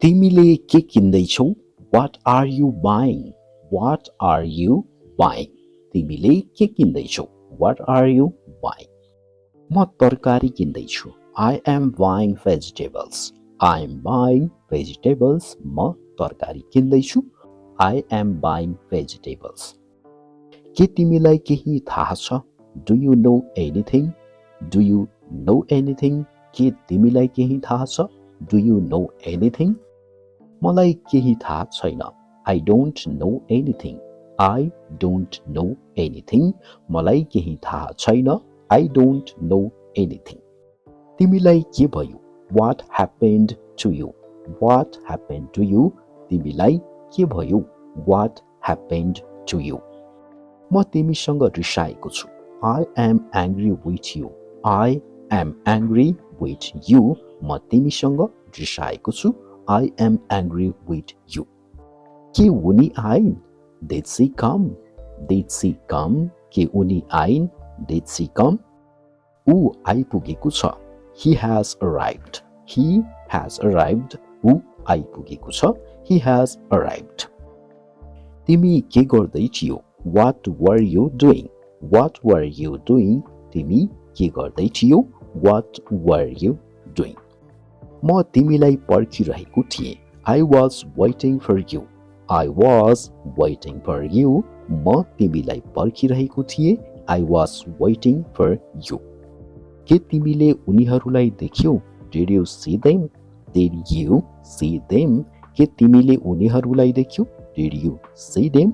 तिमीले के किन्दैछौ? What are you buying? What are you buying? तिमीले के किन्दैछौ? What are you buying? म तरकारी किन्दैछु. I am buying vegetables. I am buying vegetables. म तरकारी किन्दैछु. I am buying vegetables. के तिमीलाई केही थाहा छ? Do you know anything? Do you know anything? के तिमीलाई केही थाहा छ? Do you know anything? मलाई केही थाहा छैन. I don't know anything. I don't know anything. मलाई केही थाहा छैन. I don't know anything. तिमीलाई के भयो? What happened to you? What happened to you? तिमीलाई के भयो? What happened to you? म तिमीसँग रिसाएको छु. I am angry with you. I am angry with you. म तिमीसँग रिसाएको छु. I am angry with you. के उनी आइन्? Did she come? Did she come? के उनी आइन्? Did she come? ऊ आइपुगेको छ. He has arrived. He has arrived. ऊ आइपुगेको छ. He has arrived. तिमी के गर्दै थियौ? What were you doing? What were you doing? तिमी के गर्दै थियौ? What were you doing? म तिमीलाई पर्खिरहेको थिएँ. I was waiting for you. I was waiting for you. म तिमीलाई पर्खिरहेको थिएँ. I was waiting for you. के तिमीले उनीहरूलाई देख्यौ? Did you see them? Did you see them? के तिमीले उनीहरूलाई देख्यौ? Did you see them?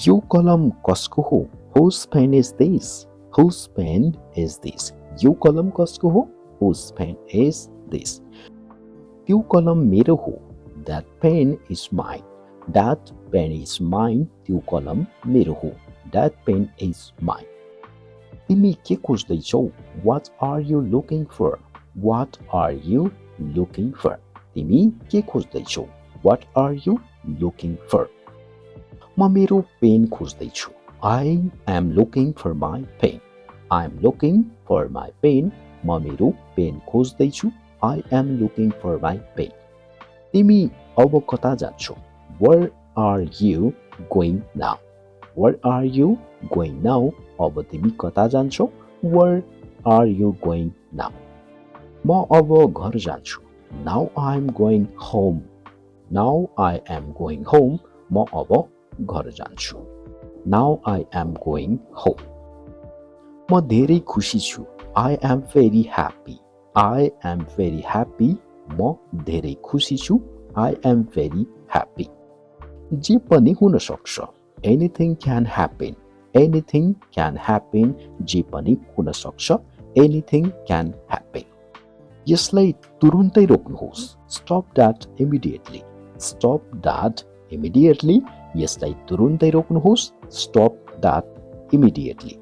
यो कलम कसको हो? Whose pen is this? Whose pen is this? यो कलम कसको हो? Whose pen is this? त्यो कलम मेरो हो. That pen is mine. That pen is mine. त्यो कलम मेरो हो. That pen is mine. तिमी के खोज्दैछौ? What are you looking for? What are you looking for? तिमी के खोज्दैछौ? What are you looking for? म मेरो पेन खोज्दैछु. I am looking for my pen. I am looking for my pen. म मेरो pain खोज्दैछु. I am looking for my pen. तिमी अब कता जान्छौ? Where are you going now? Where are you going now? अब तिमी कता जान्छौ? Where are you going now? म अब घर जान्छु. Now I am going home. Now I am going home. म अब घर जान्छु. Now I am going home. म धेरै खुसी छु. I am very happy. I am very happy. म धेरै खुसी छु. I am very happy. जे पनि हुन सक्छ. Anything can happen. Anything can happen. जे पनि हुन सक्छ. Anything can happen. यसलाई तुरुन्तै रोक्नुहोस्. Stop that immediately. Stop that immediately. यसलाई तुरुन्तै रोक्नुहोस्. Stop that immediately.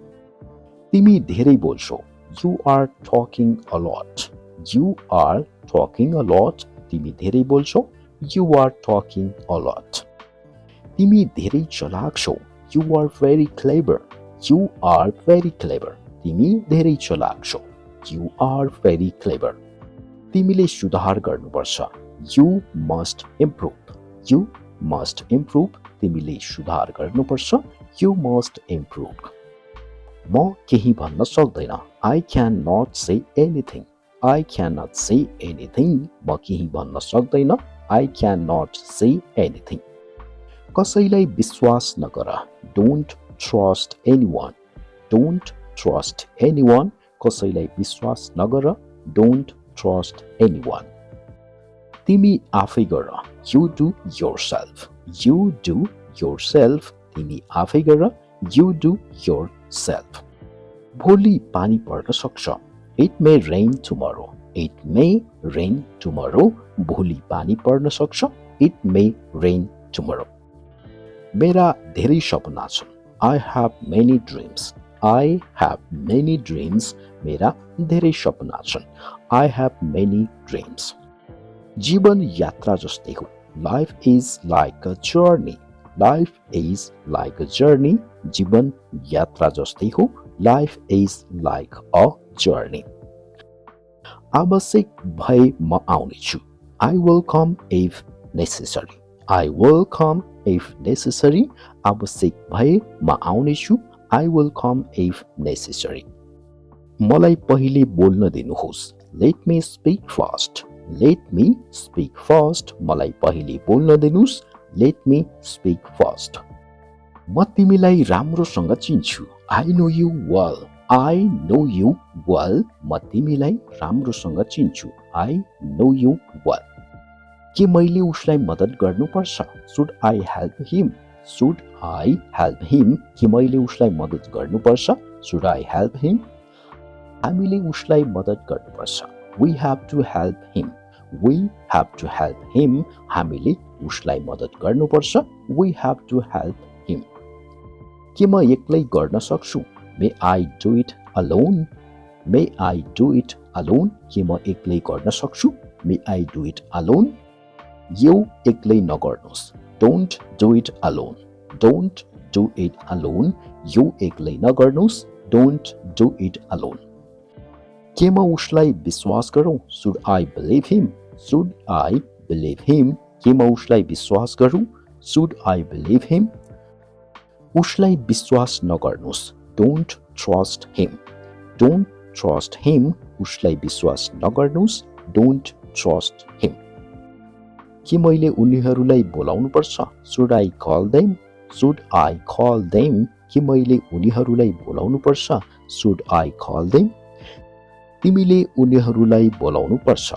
तिमी धेरै बोल्छौ. You are talking a lot. You are talking a lot. तिमी धेरै बोल्छौ. You are talking a lot. तिमी धेरै चलाक छौ. You are very clever. You are very clever. तिमी धेरै चलाक छौ. You are very clever. तिमीले सुधार गर्नुपर्छ. You must improve. You must improve. तिमीले सुधार गर्नुपर्छ. You must improve. म केही भन्न सक्दैन. I cannot say anything. I cannot say anything. म केही भन्न सक्दैन. I cannot say anything. कसैलाई विश्वास नगर. Don't trust anyone. Don't trust anyone. कसैलाई विश्वास नगर. Don't trust anyone. तिमी आफै गर. You do yourself. You do yourself. तिमी आफै गर. You do yourself. भोलि पानी पर्न सक्छ. It may rain tomorrow. It may rain tomorrow. भोलि पानी पर्न सक्छ. It may rain tomorrow. मेरा धेरै सपना छन्. I have many dreams. I have many dreams. मेरा धेरै सपना छन्. I have many dreams. जीवन यात्रा जस्तै हो. Life is like a journey. Life is like a journey. जीवन यात्रा जस्तै हो. Life is like a journey. आवश्यक भए म आउनेछु. I will come if necessary. I will come if necessary. आवश्यक भए म आउनेछु. I will come if necessary. मलाई पहिले बोल्न दिनुहोस्. Let me speak first. Let me speak first. मलाई पहिले बोल्न दिनुस्. Let me speak first. म तिमीलाई राम्रोसँग चिन्छु. I know you well. I know you well. म तिमीलाई राम्रोसँग चिन्छु. I know you well. के मैले उसलाई मद्दत गर्नुपर्छ? Should I help him? Should I help him? के मैले उसलाई मद्दत गर्नुपर्छ? Should I help him? हामीले उसलाई मद्दत गर्नुपर्छ. We have to help him. We have to help him. हामीले उसलाई मद्दत गर्नुपर्छ. We have to help him. के म एक्लै गर्न सक्छु? May I do it alone? May I do it alone? के म एक्लै गर्न सक्छु? May I do it alone? यो एक्लै नगर्नुहोस्. Don't do it alone. Don't do it alone. यो एक्लै नगर्नुहोस्. Don't do it alone. के म उसलाई विश्वास गरौँ? Should I believe him? Should I believe him? के म उसलाई विश्वास गरौँ? Should I believe him? उसलाई विश्वास नगर्नुहोस्. Don't trust him. Don't trust him. उसलाई विश्वास नगर्नुहोस्. Don't trust him. के मैले उनीहरूलाई बोलाउनु पर्छ? Should I call them? Should I call them? के मैले उनीहरूलाई बोलाउनु पर्छ? Should I call them? तिमीले उनीहरूलाई बोलाउनु पर्छ.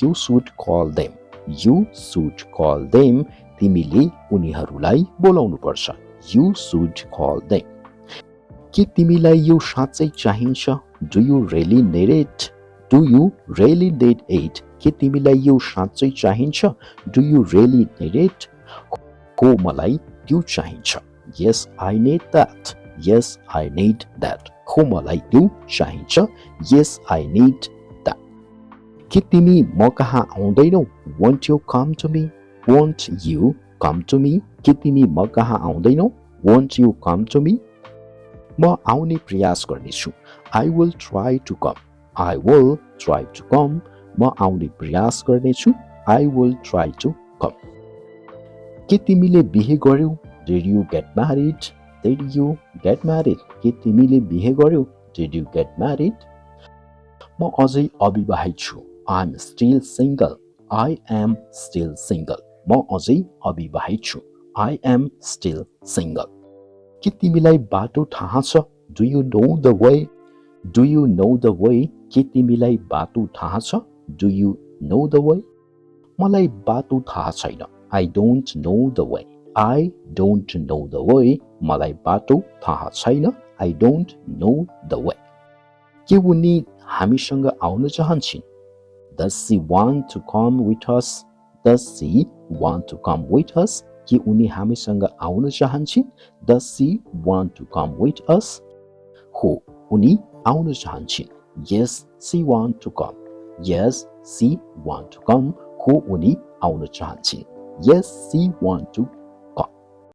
You should call them. You should call them. तिमीले उनीहरूलाई बोलाउनु पर्छ. You should call them. के तिमीलाई यो साँच्चै चाहिन्छ? Do you really need it? Do you really need it? के तिमीलाई यो साँच्चै चाहिन्छ? Do you really need it? हो मलाई त्यो चाहिन्छ. Yes, I need that. Yes, I need that. हो मलाई त्यो चाहिन्छ. Yes, I need that. के तिमी म कहाँ आउँदैनौ? Won't you come to me? Won't you come to me? के तिमी म कहाँ आउँदैनौ? Won't you come to me? म आउने प्रयास गर्नेछु. I will try to come. I will try to come. म आउने प्रयास गर्नेछु. I will try to come. के तिमीले बिहे गर्यौ? Did you get married? Did you get married? के तिमीले बिहे गर्यौ? Did you get married? म अझै अविवाहित छु. I'm still single. I am still single. म अझै अविवाहित छु. I am still single. के तिमीलाई बाटो थाहा छ? Do you know the way? Do you know the way? के तिमीलाई बाटो थाहा छ? Do you know the way? मलाई बाटो थाहा छैन. I don't know the way. I don't know the way. मलाई बाटो थाहा छैन. I don't know the way. के उनी हामीसँग आउन चाहन्छिन्? Does she want to come with us? Does she want to come with us? के उनी हामीसँग आउन चाहन्छिन्? Does she want to come with us? हो, उनी आउन चाहन्छिन्. Yes, she want to come. Yes, she want to come. हो, उनी आउन चाहन्छिन्. Yes, she want to